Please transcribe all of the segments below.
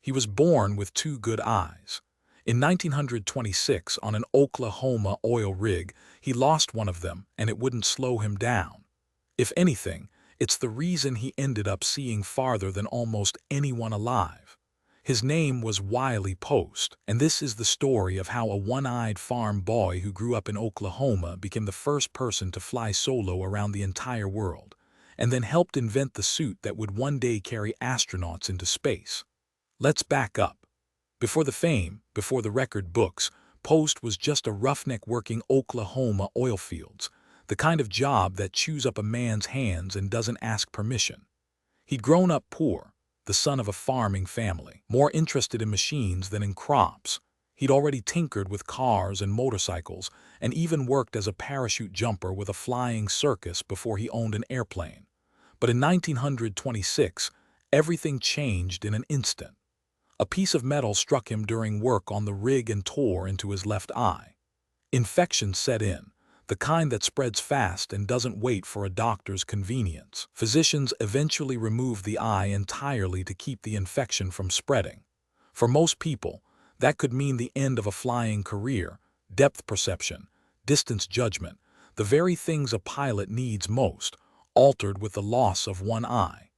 He was born with two good eyes. In 1926, on an Oklahoma oil rig, he lost one of them, and it wouldn't slow him down. If anything, it's the reason he ended up seeing farther than almost anyone alive. His name was Wiley Post, and this is the story of how a one-eyed farm boy who grew up in Oklahoma became the first person to fly solo around the entire world, and then helped invent the suit that would one day carry astronauts into space. Let's back up. Before the fame, before the record books, Post was just a roughneck working Oklahoma oil fields, the kind of job that chews up a man's hands and doesn't ask permission. He'd grown up poor, the son of a farming family, more interested in machines than in crops. He'd already tinkered with cars and motorcycles, and even worked as a parachute jumper with a flying circus before he owned an airplane. But in 1926, everything changed in an instant. A piece of metal struck him during work on the rig and tore into his left eye. Infection set in, the kind that spreads fast and doesn't wait for a doctor's convenience. Physicians eventually removed the eye entirely to keep the infection from spreading. For most people, that could mean the end of a flying career, depth perception, distance judgment, the very things a pilot needs most, altered with the loss of one eye.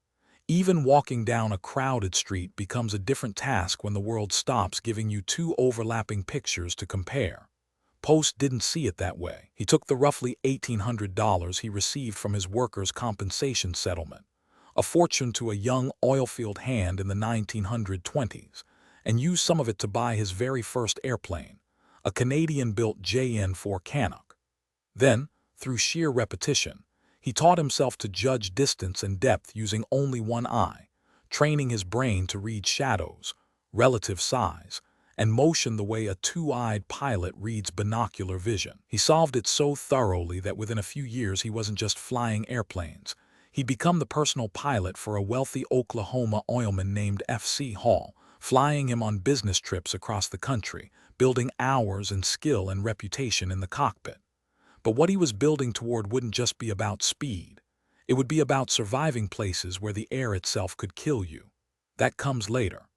Even walking down a crowded street becomes a different task when the world stops giving you two overlapping pictures to compare. Post didn't see it that way. He took the roughly $1,800 he received from his workers' compensation settlement, a fortune to a young oilfield hand in the 1920s, and used some of it to buy his very first airplane, a Canadian-built JN-4 Canuck. Then, through sheer repetition, he taught himself to judge distance and depth using only one eye, training his brain to read shadows, relative size, and motion the way a two-eyed pilot reads binocular vision. He solved it so thoroughly that within a few years he wasn't just flying airplanes. He'd become the personal pilot for a wealthy Oklahoma oilman named F.C. Hall, flying him on business trips across the country, building hours and skill and reputation in the cockpit. But what he was building toward wouldn't just be about speed. It would be about surviving places where the air itself could kill you. That comes later.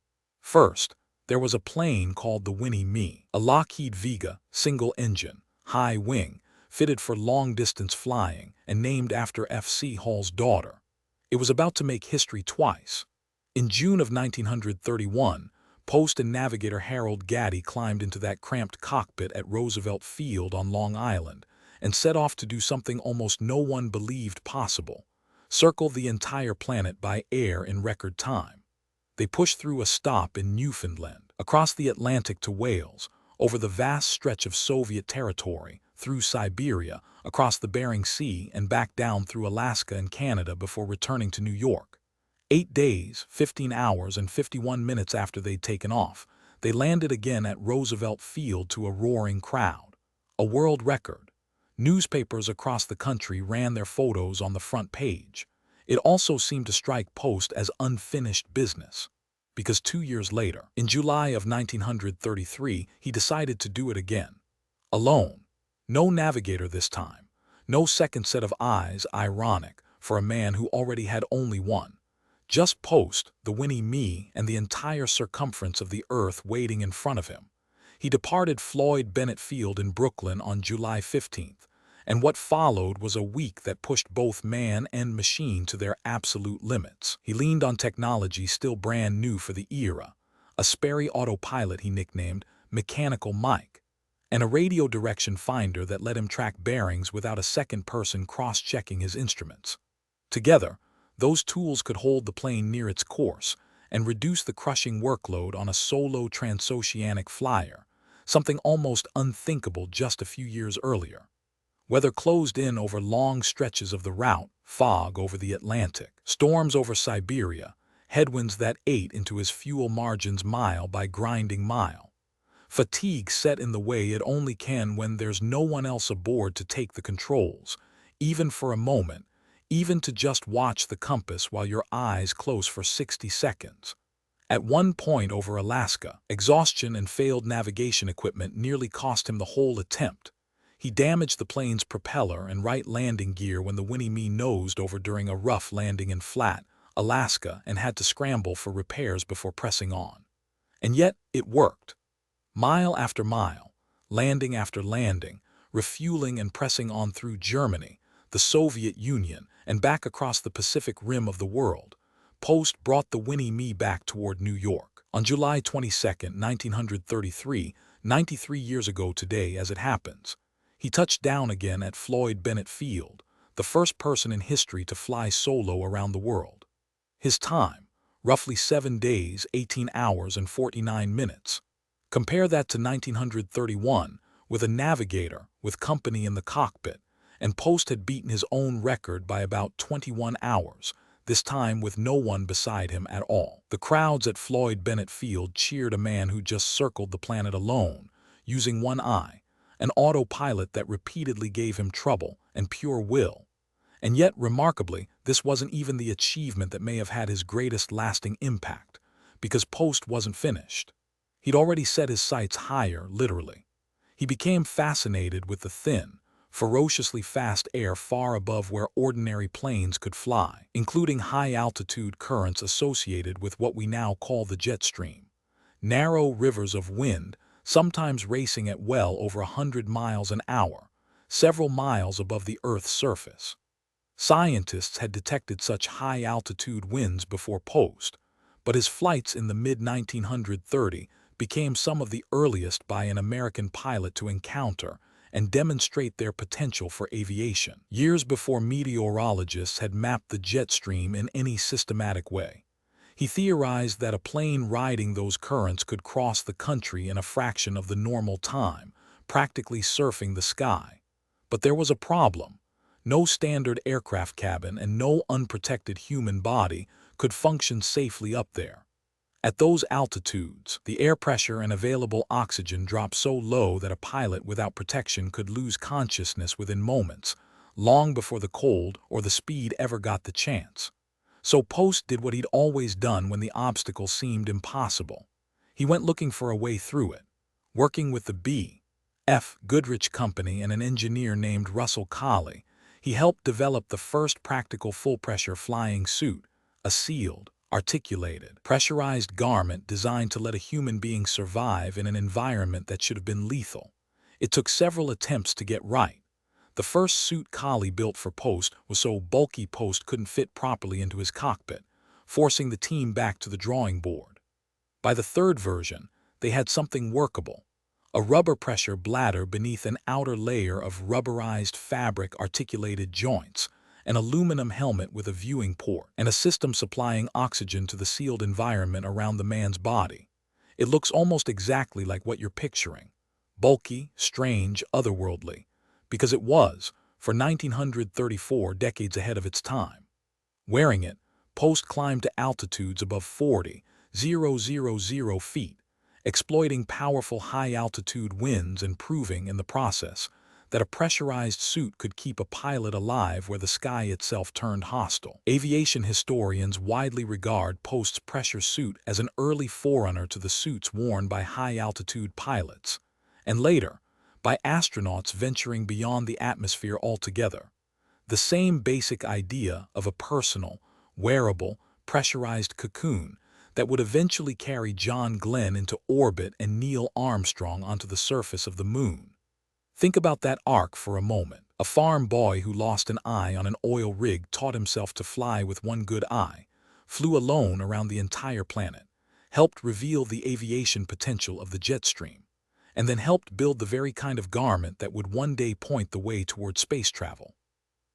First, there was a plane called the Winnie Mae, a Lockheed Vega, single-engine, high-wing, fitted for long-distance flying and named after F.C. Hall's daughter. It was about to make history twice. In June of 1931, Post and navigator Harold Gatty climbed into that cramped cockpit at Roosevelt Field on Long Island and set off to do something almost no one believed possible: circle the entire planet by air in record time. They pushed through a stop in Newfoundland, across the Atlantic to Wales, over the vast stretch of Soviet territory, through Siberia, across the Bering Sea, and back down through Alaska and Canada before returning to New York. 8 days, 15 hours, and 51 minutes after they'd taken off, they landed again at Roosevelt Field to a roaring crowd. A world record. Newspapers across the country ran their photos on the front page. It also seemed to strike Post as unfinished business, because 2 years later, in July of 1933, he decided to do it again. Alone. No navigator this time. No second set of eyes, ironic, for a man who already had only one. Just Post, the Winnie Mae, and the entire circumference of the earth waiting in front of him. He departed Floyd Bennett Field in Brooklyn on July 15th, and what followed was a week that pushed both man and machine to their absolute limits. He leaned on technology still brand new for the era, a Sperry autopilot he nicknamed Mechanical Mike, and a radio direction finder that let him track bearings without a second person cross-checking his instruments. Together, those tools could hold the plane near its course and reduce the crushing workload on a solo transoceanic flyer, something almost unthinkable just a few years earlier. Weather closed in over long stretches of the route, fog over the Atlantic, storms over Siberia, headwinds that ate into his fuel margins mile by grinding mile. Fatigue set in the way it only can when there's no one else aboard to take the controls, even for a moment, even to just watch the compass while your eyes close for 60 seconds. At one point over Alaska, exhaustion and failed navigation equipment nearly cost him the whole attempt. He damaged the plane's propeller and right landing gear when the Winnie Mae nosed over during a rough landing in Flat, Alaska, and had to scramble for repairs before pressing on. And yet it worked. Mile after mile, landing after landing, refueling and pressing on through Germany, the Soviet Union, and back across the Pacific rim of the world, Post brought the Winnie Mae back toward New York. On July 22, 1933, 93 years ago today as it happens, he touched down again at Floyd Bennett Field, the first person in history to fly solo around the world. His time, roughly 7 days, 18 hours, and 49 minutes. Compare that to 1931, with a navigator with company in the cockpit, and Post had beaten his own record by about 21 hours, this time with no one beside him at all. The crowds at Floyd Bennett Field cheered a man who just circled the planet alone, using one eye, an autopilot that repeatedly gave him trouble and pure will. And yet, remarkably, this wasn't even the achievement that may have had his greatest lasting impact, because Post wasn't finished. He'd already set his sights higher, literally. He became fascinated with the thin, ferociously fast air far above where ordinary planes could fly, including high-altitude currents associated with what we now call the jet stream. Narrow rivers of wind, sometimes racing at well over 100 miles an hour, several miles above the Earth's surface. Scientists had detected such high-altitude winds before Post, but his flights in the mid-1930s became some of the earliest by an American pilot to encounter and demonstrate their potential for aviation, years before meteorologists had mapped the jet stream in any systematic way. He theorized that a plane riding those currents could cross the country in a fraction of the normal time, practically surfing the sky. But there was a problem. No standard aircraft cabin and no unprotected human body could function safely up there. At those altitudes, the air pressure and available oxygen dropped so low that a pilot without protection could lose consciousness within moments, long before the cold or the speed ever got the chance. So Post did what he'd always done when the obstacle seemed impossible. He went looking for a way through it. Working with the B.F. Goodrich Company and an engineer named Russell Colley, he helped develop the first practical full-pressure flying suit, a sealed, articulated, pressurized garment designed to let a human being survive in an environment that should have been lethal. It took several attempts to get right. The first suit Colley built for Post was so bulky Post couldn't fit properly into his cockpit, forcing the team back to the drawing board. By the third version, they had something workable. A rubber pressure bladder beneath an outer layer of rubberized fabric articulated joints, an aluminum helmet with a viewing port, and a system supplying oxygen to the sealed environment around the man's body. It looks almost exactly like what you're picturing. Bulky, strange, otherworldly. Because it was, for 1934, decades ahead of its time. Wearing it, Post climbed to altitudes above 40,000 feet, exploiting powerful high-altitude winds and proving, in the process, that a pressurized suit could keep a pilot alive where the sky itself turned hostile. Aviation historians widely regard Post's pressure suit as an early forerunner to the suits worn by high-altitude pilots, and later, by astronauts venturing beyond the atmosphere altogether. The same basic idea of a personal, wearable, pressurized cocoon that would eventually carry John Glenn into orbit and Neil Armstrong onto the surface of the moon. Think about that arc for a moment. A farm boy who lost an eye on an oil rig taught himself to fly with one good eye, flew alone around the entire planet, helped reveal the aviation potential of the jet stream, and then helped build the very kind of garment that would one day point the way toward space travel.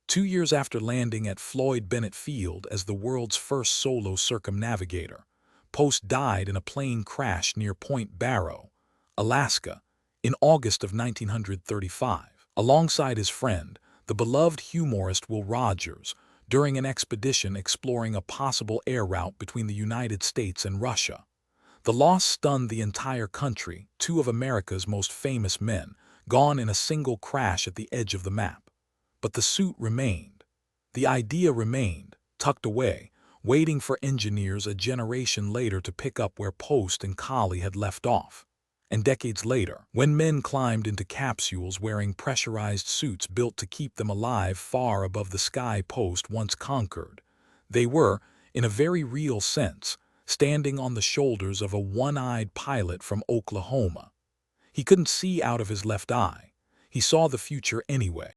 2 years after landing at Floyd Bennett Field as the world's first solo circumnavigator, Post died in a plane crash near Point Barrow, Alaska, in August of 1935, alongside his friend, the beloved humorist Will Rogers, during an expedition exploring a possible air route between the United States and Russia. The loss stunned the entire country, 2 of America's most famous men, gone in a single crash at the edge of the map. But the suit remained. The idea remained, tucked away, waiting for engineers a generation later to pick up where Post and Colley had left off. And decades later, when men climbed into capsules wearing pressurized suits built to keep them alive far above the sky Post once conquered, they were, in a very real sense, standing on the shoulders of a one-eyed pilot from Oklahoma. He couldn't see out of his left eye. He saw the future anyway.